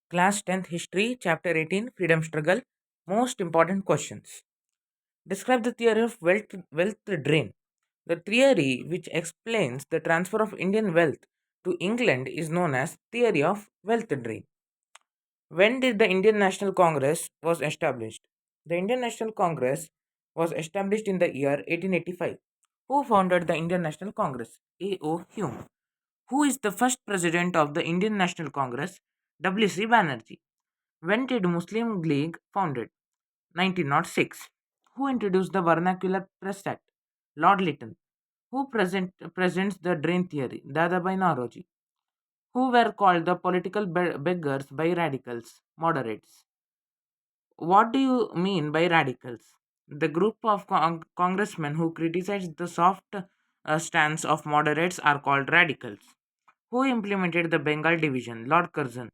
Class 10th History, Chapter 18 Freedom Struggle. Most important questions. Describe the theory of wealth drain. The theory which explains the transfer of Indian wealth to England is known as theory of wealth drain. When did the Indian National Congress was established? The Indian National Congress was established in the year 1885. Who founded the Indian National Congress? A.O. Hume. Who is the first president of the Indian National Congress? W.C. Banerjee. When did Muslim League founded? 1906. Who introduced the Vernacular Press Act? Lord Lytton. Who presents the drain theory? Dadabhai Naoroji. Who were called the political beggars by radicals? Moderates. What do you mean by radicals? The group of congressmen who criticized the soft stance of moderates are called radicals. Who implemented the Bengal division? Lord Curzon.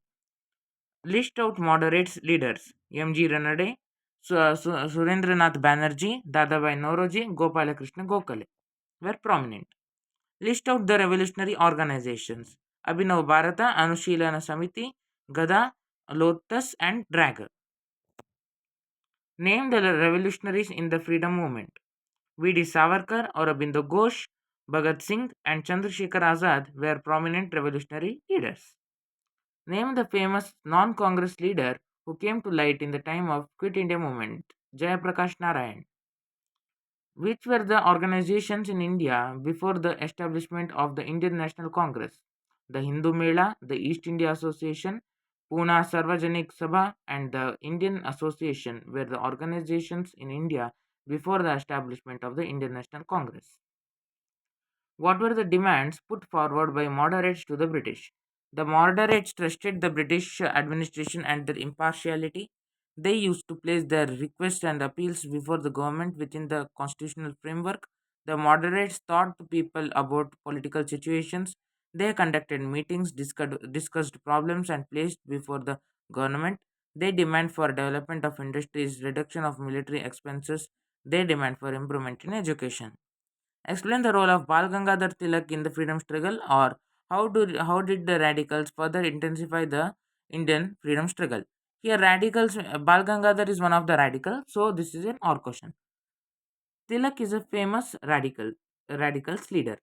List out moderates leaders: M.G. Ranade, Surendranath Banerjee, Dadabhai Naoroji, Gopalakrishna Gokhale were prominent. List out the revolutionary organizations: Abhinav Bharata, Anushilana Samiti, Gada, Lotus, and Dragger. Name the revolutionaries in the freedom movement. V.D. Savarkar, Aurobindo Ghosh, Bhagat Singh, and Chandrasekhar Azad were prominent revolutionary leaders. Name the famous non-Congress leader who came to light in the time of Quit India movement. Jayaprakash Narayan. Which were the organizations in India before the establishment of the Indian National Congress? The Hindu Mela, the East India Association, Pune Sarvajanik Sabha, and the Indian Association were the organizations in India before the establishment of the Indian National Congress. What were the demands put forward by moderates to the British? The moderates trusted the British administration and their impartiality. They used to place their requests and appeals before the government within the constitutional framework. The moderates taught the people about political situations. They conducted meetings, discussed problems, and placed before the government. They demand for development of industries, reduction of military expenses. They demand for improvement in education. Explain the role of Bal Gangadhar Tilak in the freedom struggle, or how did the radicals further intensify the Indian freedom struggle? Here, radicals Bal Gangadhar is one of the radicals, so this is an or question. Tilak is a famous radicals leader.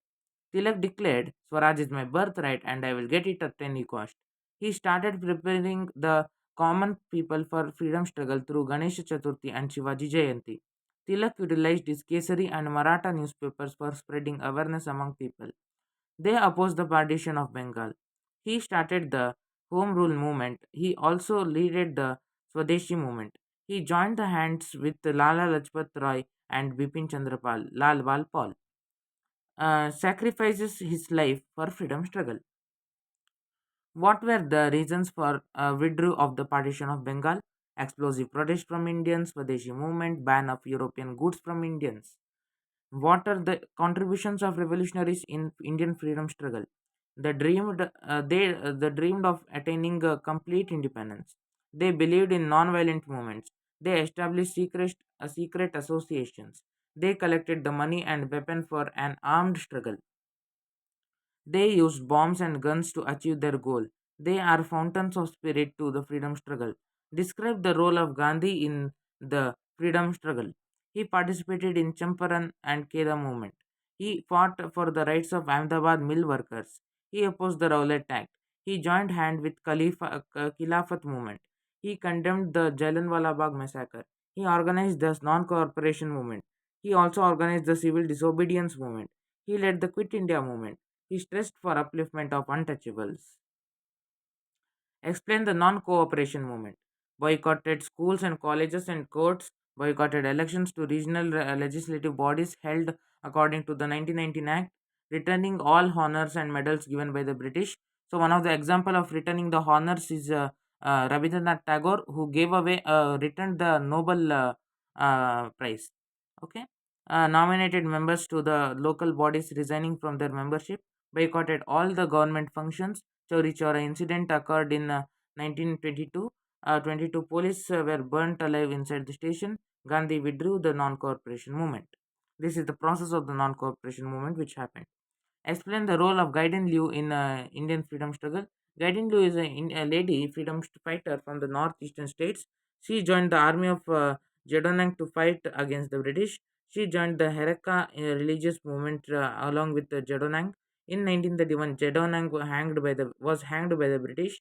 Tilak declared, Swaraj is my birthright and I will get it at any cost. He started preparing the common people for freedom struggle through Ganesha Chaturthi and Shivaji Jayanti. Tilak utilized his Kesari and Maratha newspapers for spreading awareness among people. They opposed the partition of Bengal. He started the Home Rule movement. He also led the Swadeshi movement. He joined the hands with Lala Lajpat Roy and Bipin Chandrapal, Lal Bal Paul, sacrifices his life for freedom struggle. What were the reasons for withdrawal of the partition of Bengal? Explosive protest from Indians, Swadeshi movement, ban of European goods from Indians. What are the contributions of revolutionaries in Indian freedom struggle? They dreamed of attaining complete independence. They believed in non-violent movements. They established secret associations. They collected the money and weapon for an armed struggle. They used bombs and guns to achieve their goal. They are fountains of spirit to the freedom struggle. Describe the role of Gandhi in the freedom struggle. He participated in Champaran and Kheda movement. He fought for the rights of Ahmedabad mill workers. He opposed the Rowlatt Act. He joined hand with Khilafat movement. He condemned the Jallianwala Bagh massacre. He organized the non-cooperation movement. He also organized the civil disobedience movement. He led the Quit India movement. He stressed for upliftment of untouchables. Explain the non-cooperation movement. Boycotted schools and colleges and courts. Boycotted elections to regional legislative bodies held according to the 1919 Act. Returning all honors and medals given by the British. So one of the example of returning the honors is Rabindranath Tagore, who gave away returned the Nobel prize. Okay. Nominated members to the local bodies resigning from their membership, boycotted all the government functions. Chori Chora incident occurred in 1922. 22 police were burnt alive inside the station. Gandhi withdrew the non-cooperation movement. This is the process of the non-cooperation movement which happened. Explain the role of Gaiden Liu in Indian freedom struggle. Guiding Liu is a lady freedom fighter from the northeastern states. She joined the army of Zedonang to fight against the British. She joined the Heraka religious movement along with the Zedonang. In 1931, Zedonang was hanged by the British.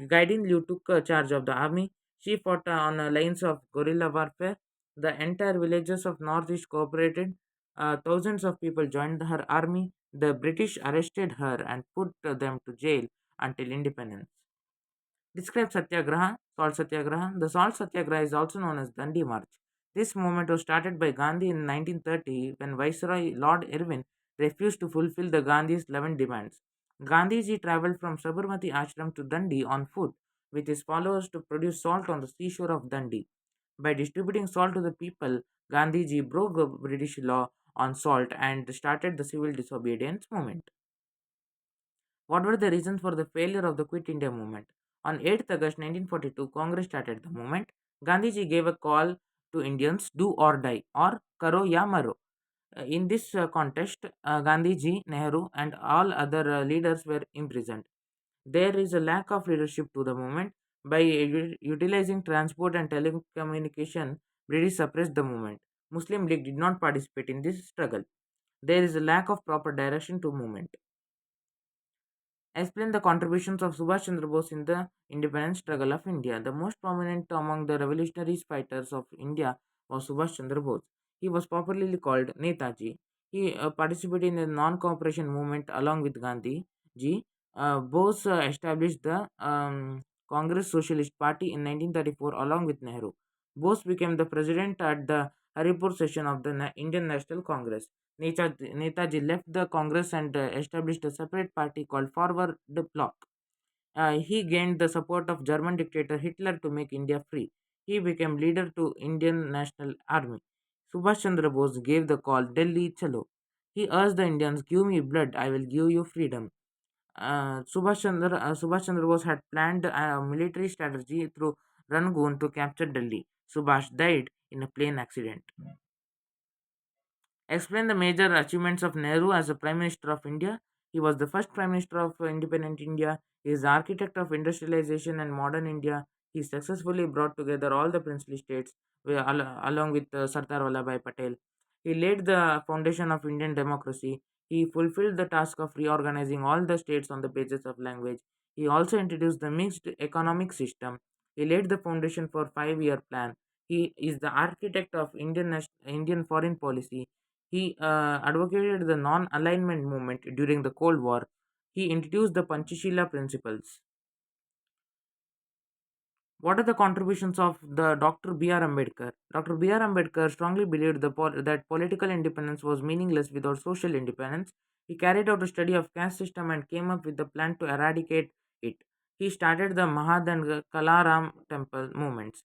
Guiding Liu took charge of the army. She fought on lines of guerrilla warfare. The entire villages of northeast cooperated. Thousands of people joined her army. The British arrested her and put them to jail until independence. Describe Satyagraha, Salt Satyagraha. The Salt Satyagraha is also known as Dandi March. This movement was started by Gandhi in 1930 when Viceroy Lord Irwin refused to fulfill the Gandhi's 11 demands. Gandhiji travelled from Sabarmati Ashram to Dandi on foot with his followers to produce salt on the seashore of Dandi. By distributing salt to the people, Gandhiji broke the British law on salt and started the civil disobedience movement. What were the reasons for the failure of the Quit India movement? On 8th August 1942, Congress started the movement. Gandhiji gave a call to Indians, do or die, or karo ya maro. In this contest, Gandhiji, Nehru, and all other leaders were imprisoned. There is a lack of leadership to the movement. By utilizing transport and telecommunication, British suppressed the movement. Muslim League did not participate in this struggle. There is a lack of proper direction to movement. Explain the contributions of Subhash Chandra Bose in the independence struggle of India. The most prominent among the revolutionary fighters of India was Subhash Chandra Bose. He was popularly called Netaji. He participated in the non-cooperation movement along with Gandhi. Ji. Bose established the Congress Socialist Party in 1934 along with Nehru. Bose became the president at the Haripur session of the Indian National Congress. Netaji left the Congress and established a separate party called Forward Bloc. He gained the support of German dictator Hitler to make India free. He became leader to Indian National Army. Subhash Chandra Bose gave the call Delhi Chalo. He urged the Indians, give me blood, I will give you freedom. Subhash Chandra Bose had planned a military strategy through Rangoon to capture Delhi. Subhash died in a plane accident. Explain the major achievements of Nehru as a Prime Minister of India. He was the first Prime Minister of independent India. He is the architect of industrialization and modern India. He successfully brought together all the princely states along with Sardar Vallabhbhai Patel. He laid the foundation of Indian democracy. He fulfilled the task of reorganizing all the states on the basis of language. He also introduced the mixed economic system. He laid the foundation for 5-year plan. He is the architect of Indian foreign policy. He advocated the non alignment movement during the Cold War. He introduced the Panchashila principles. What are the contributions of the Dr. B.R. Ambedkar? Dr. B.R. Ambedkar strongly believed that political independence was meaningless without social independence. He carried out a study of caste system and came up with the plan to eradicate it. He started the Mahad and Kalaram temple movements.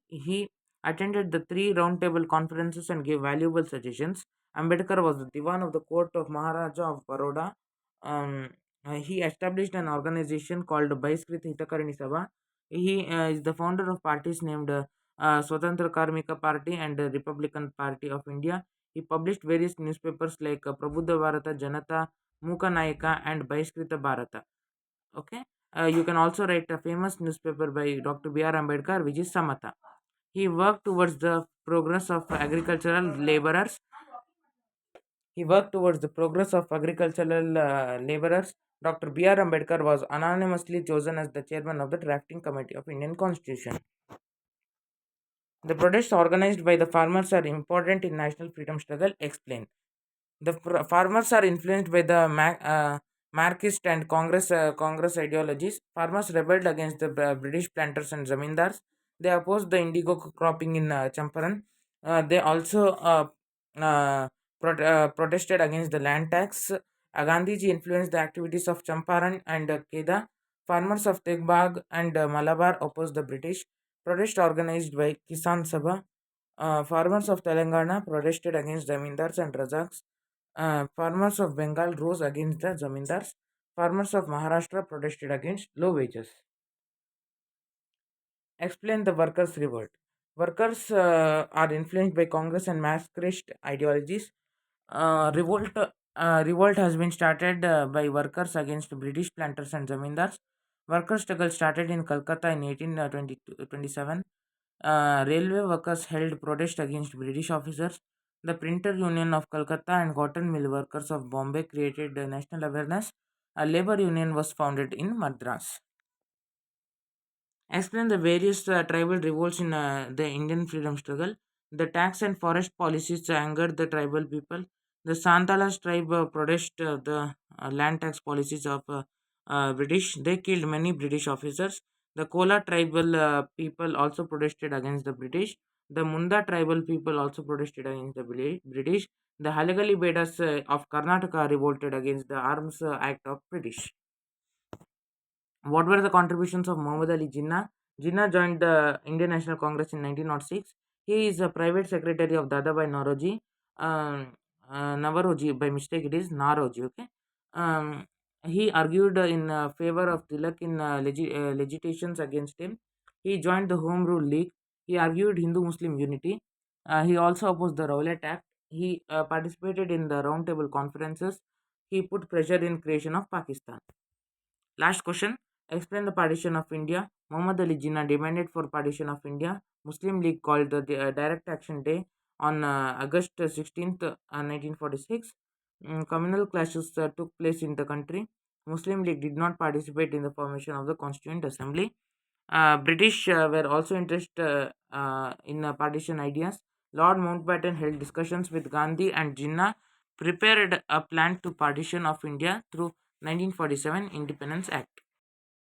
He attended the three roundtable conferences and gave valuable suggestions. Ambedkar was the Diwan of the court of Maharaja of Baroda. Um, he established an organization called Baiskrit Hitakarini Sabha. He is the founder of parties named Swatantra Karmika Party and the Republican Party of India. He published various newspapers like Prabuddha Bharata, Janata, Mukha Nayaka, and Baiskrita Bharata. Okay, you can also write a famous newspaper by Dr. B.R. Ambedkar, which is Samata. He worked towards the progress of agricultural laborers. He worked towards the progress of agricultural laborers. Dr. B.R. Ambedkar was anonymously chosen as the chairman of the drafting committee of Indian Constitution. The protests organized by the farmers are important in national freedom struggle. Explain. The farmers are influenced by the Marxist and Congress ideologies. Farmers rebelled against the British planters and zamindars. They opposed the indigo cropping in Champaran. They also protested against the land tax. Gandhiji influenced the activities of Champaran and Keda. Farmers of Tegbag and Malabar opposed the British. Protest organized by Kisan Sabha. Farmers of Telangana protested against zamindars and razaks. Farmers of Bengal rose against the zamindars. Farmers of Maharashtra protested against low wages. Explain the workers' revolt. Workers are influenced by Congress and Marxist ideologies. Revolt has been started by workers against British planters and zamindars. Worker struggle started in Calcutta in 1827. Railway workers held protest against British officers. The Printer Union of Calcutta and Cotton Mill Workers of Bombay created national awareness. A labor union was founded in Madras. Explain the various tribal revolts in the Indian freedom struggle. The tax and forest policies angered the tribal people. The Santalas tribe protested the land tax policies of British. They killed many British officers. The Kola tribal people also protested against the British. The Munda tribal people also protested against the British. The Halagali Bedas of Karnataka revolted against the Arms Act of British. What were the contributions of Muhammad Ali Jinnah? Jinnah joined the Indian National Congress in 1906. He is a private secretary of Dadabhai Naoroji. Navaroji, by mistake it is Naroji. Okay. Um, he argued in favor of Tilak in legitations against him. He joined the Home Rule League. He argued Hindu-Muslim unity. He also opposed the Rowlatt Act. He participated in the roundtable conferences. He put pressure in creation of Pakistan. Last question. Explain the partition of India. Muhammad Ali Jinnah demanded for partition of India. Muslim League called the Direct Action Day on August 16th, 1946. Communal clashes took place in the country. Muslim League did not participate in the formation of the Constituent Assembly. British were also interested in partition ideas. Lord Mountbatten held discussions with Gandhi and Jinnah prepared a plan to partition of India through 1947 Independence Act.